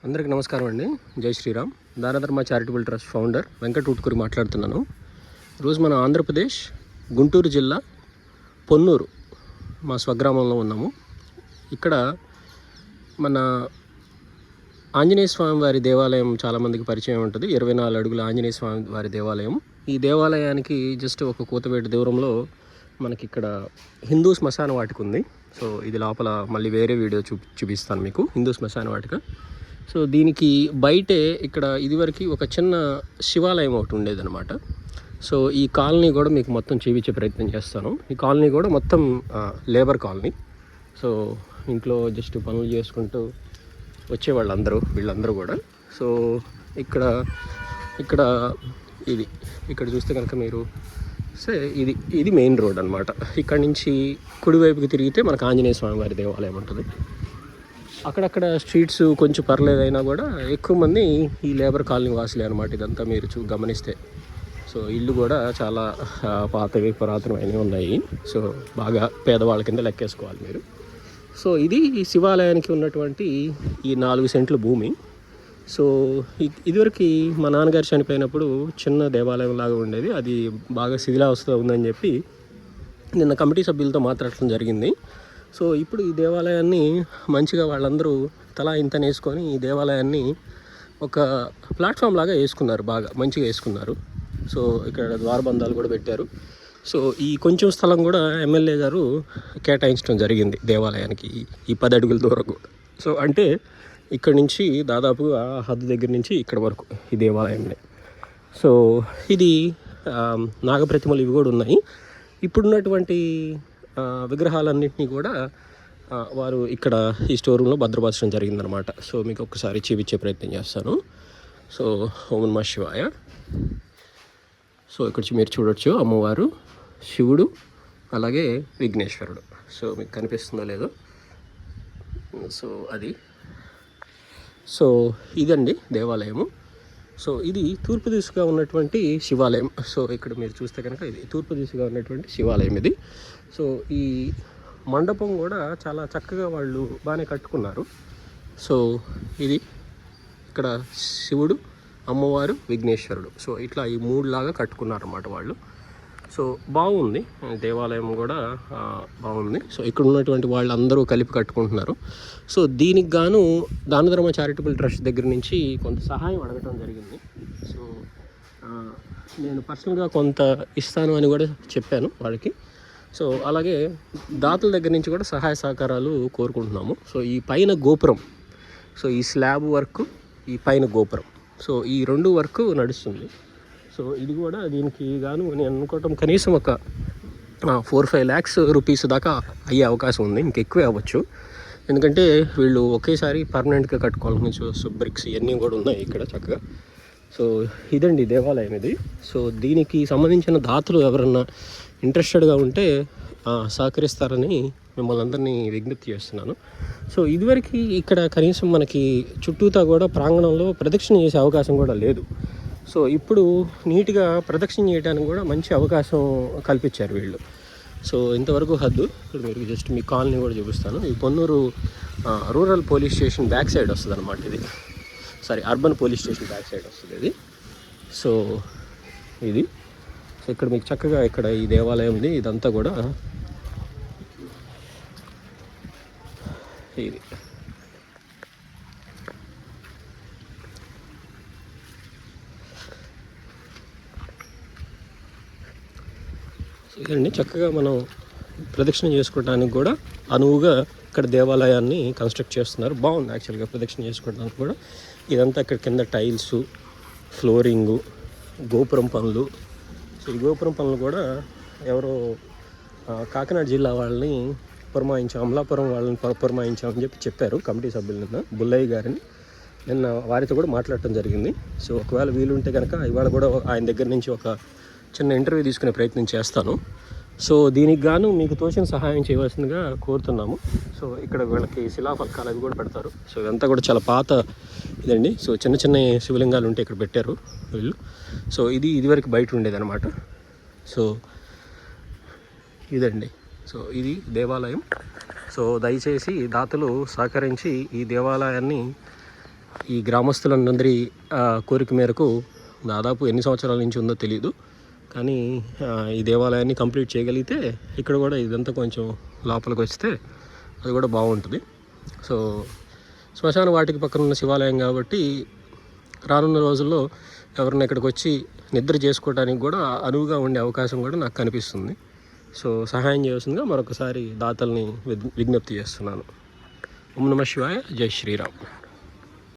అందరికీ నమస్కారం అండి. జై Sriram. Danadharma charitable trust founder Venkata Utkuri మాట్లాడుతున్నాను. ఈరోజు మన ఆంధ్రప్రదేశ్ గుంటూరు జిల్లా పొన్నూరు మా స్వగ్రామంలో ఉన్నాము. ఇక్కడ మన ఆంజనేయ స్వామి వారి దేవాలయం చాలామందికి పరిచయం ఉంటుంది. 24 అడుగుల ఆంజనేయ స్వామి వారి దేవాలయం. ఈ దేవాలయానికి జస్ట్ ఒక కూతవేటు దూరంలో మనకి ఇక్కడ హిందూ శ్మశాన వాటిక ఉంది. సో ఇది లోపల మళ్ళీ వేరే వీడియో చూపిస్తాను మీకు, హిందూ శ్మశాన వాటిక. సో దీనికి బయటే ఇక్కడ ఇదివరకు ఒక చిన్న శివాలయం ఒకటి ఉండేదన్నమాట. సో ఈ కాలనీ కూడా మీకు మొత్తం చూపించే ప్రయత్నం చేస్తాను. ఈ కాలనీ కూడా మొత్తం లేబర్ కాలనీ. సో ఇంట్లో జస్ట్ పనులు చేసుకుంటూ వచ్చేవాళ్ళు వీళ్ళందరూ కూడా. సో ఇక్కడ ఇక్కడ చూస్తే కనుక మీరు ఇది మెయిన్ రోడ్ అనమాట. ఇక్కడ నుంచి కుడివైపుకి తిరిగితే మనకు ఆంజనేయ స్వామి వారి దేవాలయం ఉంటుంది. అక్కడక్కడ స్ట్రీట్స్ కొంచెం పర్లేదైనా కూడా ఎక్కువ మంది ఈ లేబర్ కాలనీ వాసులే అనమాట. ఇదంతా మీరు గమనిస్తే సో ఇల్లు కూడా చాలా పురాతనమైనవి ఉన్నాయి. సో బాగా పేదవాళ్ళ కింద లెక్కేసుకోవాలి మీరు. సో ఇది శివాలయానికి ఉన్నటువంటి ఈ 4 సెంట్ల భూమి. సో ఇదివరకు మా నాన్నగారు చనిపోయినప్పుడు చిన్న దేవాలయం లాగా ఉండేది. అది బాగా శిథిలావస్థ ఉందని చెప్పి నిన్న కమిటీ సభ్యులతో మాట్లాడటం జరిగింది. సో ఇప్పుడు ఈ దేవాలయాన్ని మంచిగా వాళ్ళందరూ తలా ఇంత వేసుకొని ఈ దేవాలయాన్ని ఒక ప్లాట్ఫామ్ లాగా వేసుకున్నారు, బాగా మంచిగా వేసుకున్నారు. సో ఇక్కడ ద్వారబంధాలు కూడా పెట్టారు. సో ఈ కొంచెం స్థలం కూడా ఎమ్మెల్యే గారు కేటాయించడం జరిగింది దేవాలయానికి, ఈ 10 అడుగుల దూరం కూడా. సో అంటే ఇక్కడ నుంచి దాదాపుగా హద్దు దగ్గర నుంచి ఇక్కడ వరకు ఈ దేవాలయంలో. సో ఇది నాగప్రతిమలు ఇవి కూడా ఉన్నాయి. ఇప్పుడున్నటువంటి విగ్రహాలన్నింటినీ కూడా వారు ఇక్కడ ఈ స్టోర్ రూమ్లో భద్రపరచడం జరిగిందనమాట. సో మీకు ఒకసారి చూపించే ప్రయత్నం చేస్తాను. సో ఓం నమః శివాయ. సో ఇక్కడ మీరు చూడొచ్చు అమ్మవారు, శివుడు, అలాగే విఘ్నేశ్వరుడు. సో మీకు కనిపిస్తుందో లేదో. సో ఇదండి దేవాలయము. సో ఇది తూర్పు దిశగా ఉన్నటువంటి శివాలయం. సో ఇక్కడ మీరు చూస్తే కనుక ఇది తూర్పు దిశగా ఉన్నటువంటి శివాలయం ఇది. సో ఈ మండపం కూడా చాలా చక్కగా వాళ్ళు బాగానే కట్టుకున్నారు. సో ఇది ఇక్కడ శివుడు, అమ్మవారు, విఘ్నేశ్వరుడు. సో ఇట్లా ఈ 3 లాగా కట్టుకున్నారన్నమాట వాళ్ళు. సో బాగుంది, దేవాలయం కూడా బాగుంది. సో ఇక్కడ ఉన్నటువంటి వాళ్ళందరూ కలిపి కట్టుకుంటున్నారు. సో దీనికి గాను దానధర్మ చారిటబుల్ ట్రస్ట్ దగ్గర నుంచి కొంత సహాయం అడగటం జరిగింది. సో నేను పర్సనల్గా కొంత ఇస్తాను అని కూడా చెప్పాను వాళ్ళకి. సో అలాగే దాతల దగ్గర నుంచి కూడా సహాయ సహకారాలు కోరుకుంటున్నాము. సో ఈ పైన గోపురం, సో ఈ స్లాబ్ వర్క్, ఈ పైన గోపురం, సో ఈ 2 వర్క్ నడుస్తుంది. సో ఇది కూడా దీనికి గాను నేను అనుకోవటం కనీసం ఒక 4-5 lakhs రూపీస్ దాకా అయ్యే అవకాశం ఉంది. ఇంకెక్కువే అవ్వచ్చు, ఎందుకంటే వీళ్ళు ఒకేసారి పర్మనెంట్గా కట్టుకోవాలని. సో బ్రిక్స్ ఇవన్నీ కూడా ఉన్నాయి ఇక్కడ చక్కగా. సో ఇదండి దేవాలయం ఇది. సో దీనికి సంబంధించిన దాతలు ఎవరన్నా ఇంట్రెస్టెడ్గా ఉంటే సహకరిస్తారని మిమ్మల్ని అందరినీ విజ్ఞప్తి చేస్తున్నాను. సో ఇదివరకు ఇక్కడ కనీసం మనకి చుట్టూతా కూడా ప్రాంగణంలో ప్రదక్షిణ చేసే అవకాశం కూడా లేదు. సో ఇప్పుడు నీట్గా ప్రదక్షిణ చేయడానికి కూడా మంచి అవకాశం కల్పించారు వీళ్ళు. సో ఇంతవరకు హద్దు. ఇప్పుడు మీరు జస్ట్ మీ కాలనీ కూడా చూపిస్తాను. ఈ Ponnuru rural police station back side వస్తుంది అనమాట ఇది. Urban police station back side వస్తుంది ఇది. సో ఇది సో ఇక్కడ మీకు చక్కగా ఇక్కడ ఈ దేవాలయం ఉంది. ఇదంతా కూడా ఇది. ఇదండి చక్కగా మనం ప్రదక్షిణ చేసుకోవడానికి కూడా అనువుగా ఇక్కడ దేవాలయాన్ని కన్స్ట్రక్ట్ చేస్తున్నారు. బాగుంది యాక్చువల్గా ప్రదక్షిణ చేసుకోవడానికి కూడా. ఇదంతా ఇక్కడ కింద టైల్సు, ఫ్లోరింగు, గోపురం పనులు. సో ఈ గోపురం పనులు కూడా ఎవరో కాకినాడ జిల్లా వాళ్ళని అమలాపురం వాళ్ళని పురమాయించామని చెప్పారు కమిటీ సభ్యులు నిన్న, బుల్లయ్య గారిని. నిన్న వారితో కూడా మాట్లాడటం జరిగింది. సో ఒకవేళ వీలుంటే కనుక ఇవాళ కూడా ఆయన దగ్గర నుంచి ఒక చిన్న ఇంటర్వ్యూ తీసుకునే ప్రయత్నం చేస్తాను. సో దీనికి గాను మీకు తోచిన సహాయం చేయవలసిందిగా కోరుతున్నాము. సో ఇక్కడ వీళ్ళకి శిలాఫలకాలు అవి కూడా పెడతారు. సో ఇదంతా కూడా చాలా పాత ఇదండి. సో చిన్న చిన్న శివలింగాలు ఉంటే ఇక్కడ పెట్టారు వీళ్ళు. సో ఇదివరకు బయట ఉండేదన్నమాట. సో ఇదండి. సో ఇది దేవాలయం. సో దయచేసి దాతలు సహకరించి ఈ దేవాలయాన్ని ఈ గ్రామస్తులందరి కోరిక మేరకు దాదాపు ఎన్ని సంవత్సరాల నుంచి ఉందో తెలియదు, కానీ ఈ దేవాలయాన్ని కంప్లీట్ చేయగలిగితే ఇక్కడ కూడా ఇదంతా కొంచెం లోపలికి వస్తే అది కూడా బాగుంటుంది. సో శ్మశాన వాటికి పక్కన ఉన్న శివాలయం కాబట్టి రానున్న రోజుల్లో ఎవరైనా ఇక్కడికి వచ్చి నిద్ర చేసుకోవడానికి కూడా అనువుగా ఉండే అవకాశం కూడా నాకు కనిపిస్తుంది. సో సహాయం చేయాల్సిందిగా మరొకసారి దాతల్ని విజ్ఞప్తి చేస్తున్నాను. ఓం నమః శివాయ, జై శ్రీరామ్.